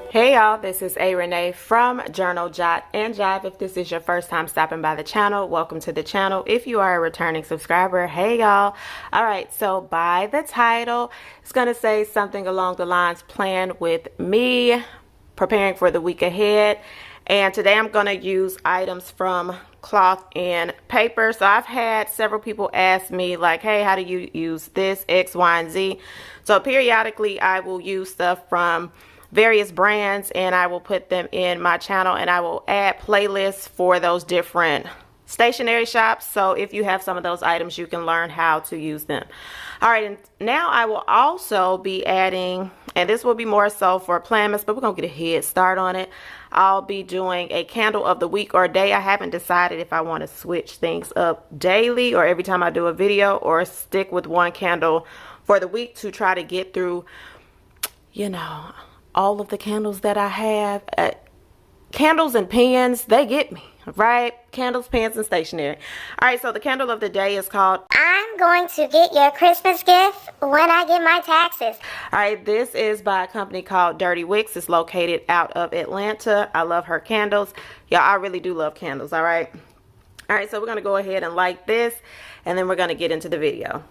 Hey y'all, this is A Renee from Journal Jot and Jive. If this is your first time stopping by the channel, welcome to the channel. If you are a returning subscriber, hey y'all. Alright, so by the title, it's going to say something along the lines, plan with me, preparing for the week ahead. And today I'm going to use items from cloth and paper. So I've had several people ask me like, hey, how do you use this, X, Y, and Z? So periodically I will use stuff from various brands and I will put them in my channel, and I will add playlists for those different stationery shops. So if you have some of those items, you can learn how to use them. All right, and now I will also be adding, and this will be more so for Planmas, but we're gonna get a head start on it. I'll be doing a candle of the week or day. I haven't decided if I want to switch things up daily or every time I do a video, or stick with one candle for the week to try to get through, you know, all of the candles that I have. Candles and pens, they get me, right? Candles, pens, and stationery. All right, so the candle of the day is called I'm going to get your Christmas gift when I get my taxes. All right, this is by a company called Dirty Wicks. It's located out of Atlanta. I love her candles. Y'all, I really do love candles, all right? All right, so we're going to go ahead and light this, and then we're going to get into the video.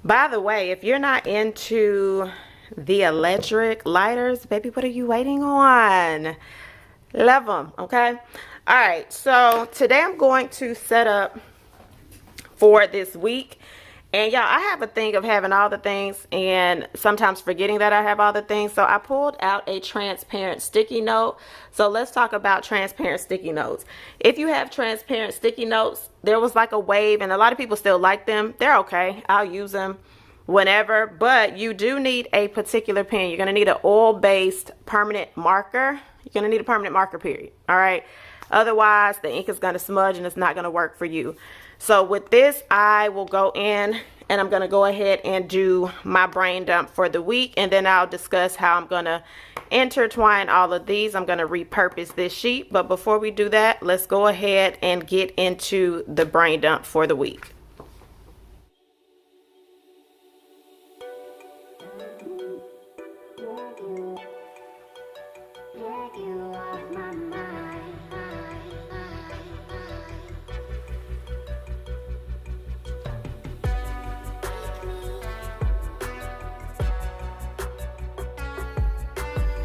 By the way, if you're not into the electric lighters, baby, what are you waiting on? Love them, okay? All right, so today I'm going to set up for this week. And y'all, I have a thing of having all the things and sometimes forgetting that I have all the things. So I pulled out a transparent sticky note. So let's talk about transparent sticky notes. If you have transparent sticky notes, there was like a wave, and a lot of people still like them. They're okay. I'll use them whenever, but you do need a particular pen. You're going to need an oil-based permanent marker. You're going to need a permanent marker, period. All right. Otherwise, the ink is going to smudge and it's not going to work for you. So with this, I will go in and I'm going to go ahead and do my brain dump for the week. And then I'll discuss how I'm going to intertwine all of these. I'm going to repurpose this sheet. But before we do that, let's go ahead and get into the brain dump for the week.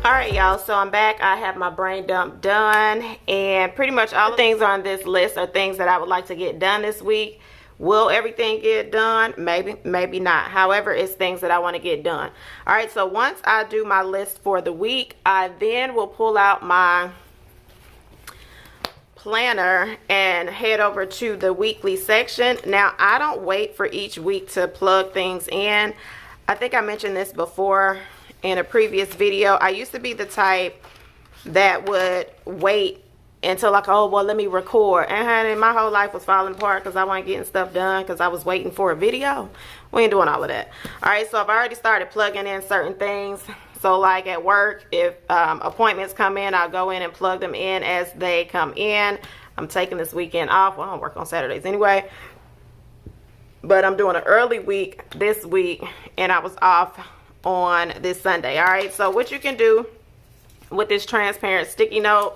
Alright y'all, so I'm back. I have my brain dump done, and pretty much all the things on this list are things that I would like to get done this week. Will everything get done? Maybe, maybe not. However, it's things that I want to get done. Alright, so once I do my list for the week, I then will pull out my planner and head over to the weekly section. Now, I don't wait for each week to plug things in. I think I mentioned this before in a previous video. I used to be the type that would wait until like, oh, well, let me record. And honey, my whole life was falling apart because I wasn't getting stuff done because I was waiting for a video. We ain't doing all of that. All right, so I've already started plugging in certain things. So like at work, if appointments come in, I'll go in and plug them in as they come in. I'm taking this weekend off. Well, I don't work on Saturdays anyway. But I'm doing an early week this week, and I was off on this Sunday. All right, so what you can do with this transparent sticky note,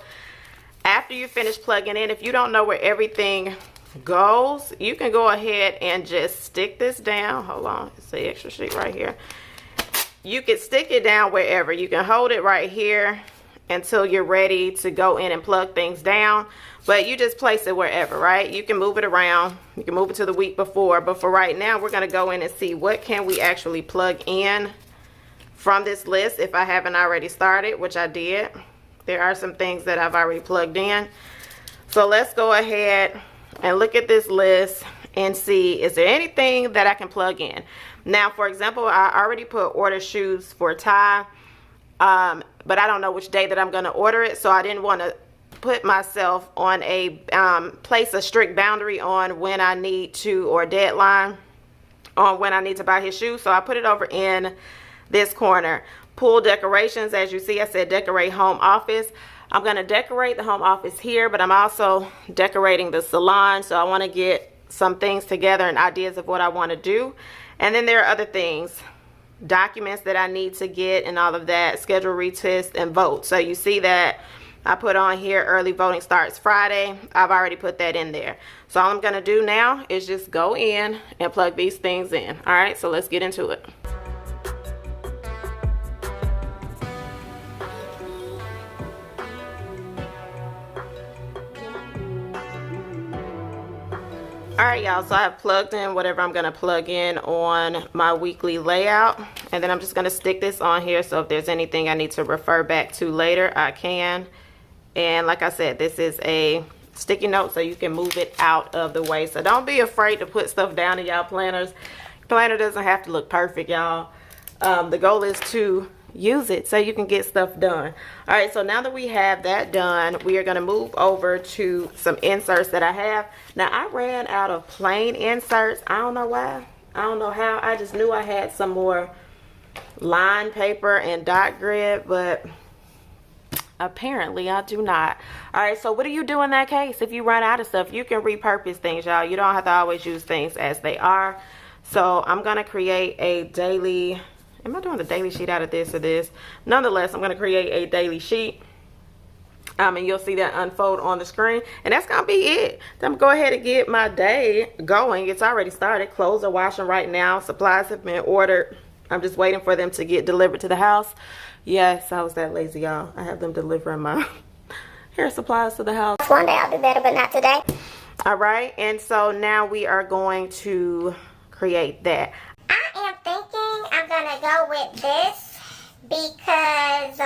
after you finish plugging in, if you don't know where everything goes, you can go ahead and just stick this down. Hold on, it's the extra sheet right here. You can stick it down wherever. You can hold it right here until you're ready to go in and plug things down, but you just place it wherever, right? You can move it around. You can move it to the week before, but for right now, we're going to go in and see what can we actually plug in from this list if I haven't already started, which I did. There are some things that I've already plugged in. So let's go ahead and look at this list and see, is there anything that I can plug in? Now, for example, I already put order shoes for Ty, but I don't know which day that I'm going to order it, so I didn't want to put myself on a place a strict boundary on when I need to, or deadline on when I need to buy his shoes. So I put it over in this corner. Pool decorations, as you see, I said decorate home office. I'm going to decorate the home office here, but I'm also decorating the salon. So I want to get some things together and ideas of what I want to do. And then there are other things documents that I need to get and all of that, schedule retest and vote. So you see that I put on here early voting starts Friday. I've already put that in there. So all I'm going to do now is just go in and plug these things in. All right, so let's get into it. Alright y'all, so I have plugged in whatever I'm going to plug in on my weekly layout, and then I'm just going to stick this on here, so if there's anything I need to refer back to later, I can. And like I said, this is a sticky note, so you can move it out of the way. So don't be afraid to put stuff down in y'all planners. Planner doesn't have to look perfect, y'all. The goal is to use it so you can get stuff done. All right, so now that we have that done, we are going to move over to some inserts that I have. Now I ran out of plain inserts. I don't know why, I don't know how. I just knew I had some more line paper and dot grid, but apparently I do not. All right, so what do you do in that case? If you run out of stuff, you can repurpose things, y'all. You don't have to always use things as they are. So I'm going to create a daily, am I doing a daily sheet out of this or this? Nonetheless, I'm going to create a daily sheet. And you'll see that unfold on the screen. And that's going to be it. Then I'm going to go ahead and get my day going. It's already started. Clothes are washing right now. Supplies have been ordered. I'm just waiting for them to get delivered to the house. Yes, I was that lazy, y'all. I have them delivering my hair supplies to the house. One day I'll do better, but not today. All right. And so now we are going to create that. I am thinking I'm going to go with this because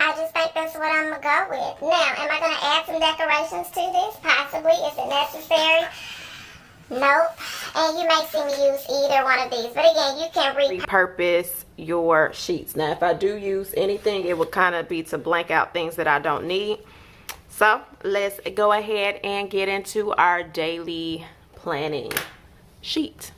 I just think that's what I'm going to go with. Now, am I going to add some decorations to this? Possibly. Is it necessary? Nope. And you may see me use either one of these. But again, you can repurpose your sheets. Now, if I do use anything, it would kind of be to blank out things that I don't need. So, let's go ahead and get into our daily planning sheet.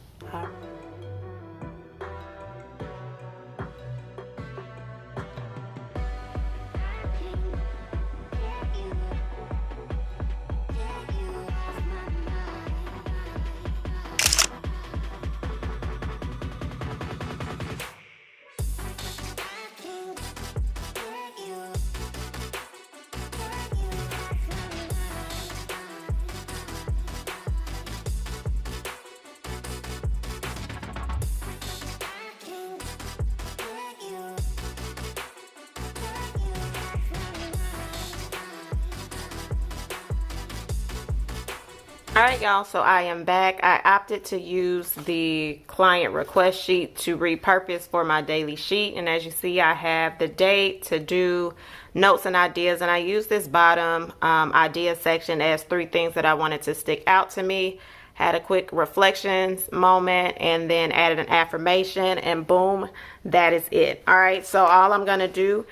Alright y'all, so I am back. I opted to use the client request sheet to repurpose for my daily sheet, and as you see I have the date, to do, notes and ideas, and I use this bottom idea section as 3 things that I wanted to stick out to me. Had a quick reflections moment and then added an affirmation, and boom, that is it. Alright, so all I'm gonna do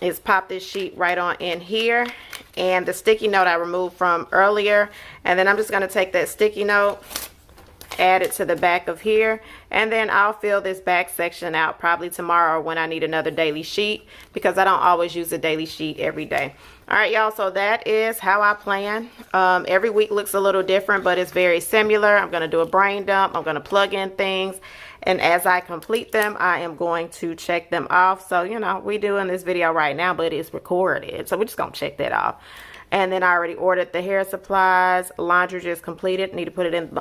is pop this sheet right on in here, and the sticky note I removed from earlier, and then I'm just going to take that sticky note, add it to the back of here, and then I'll fill this back section out probably tomorrow when I need another daily sheet, because I don't always use a daily sheet every day. Alright y'all, so that is how I plan. Every week looks a little different, but it's very similar. I'm going to do a brain dump. I'm going to plug in things, and as I complete them, I am going to check them off. So, you know, we're doing this video right now, but it's recorded. So we're just going to check that off. And then I already ordered the hair supplies. Laundry just completed. Need to put it in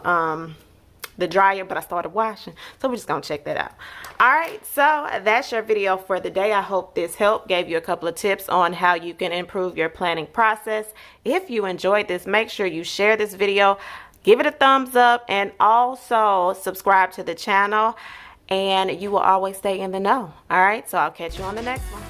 the dryer, but I started washing. So we're just going to check that out. Alright, so that's your video for the day. I hope this helped, gave you a couple of tips on how you can improve your planning process. If you enjoyed this, make sure you share this video. Give it a thumbs up, and also subscribe to the channel, and you will always stay in the know. All right, so I'll catch you on the next one.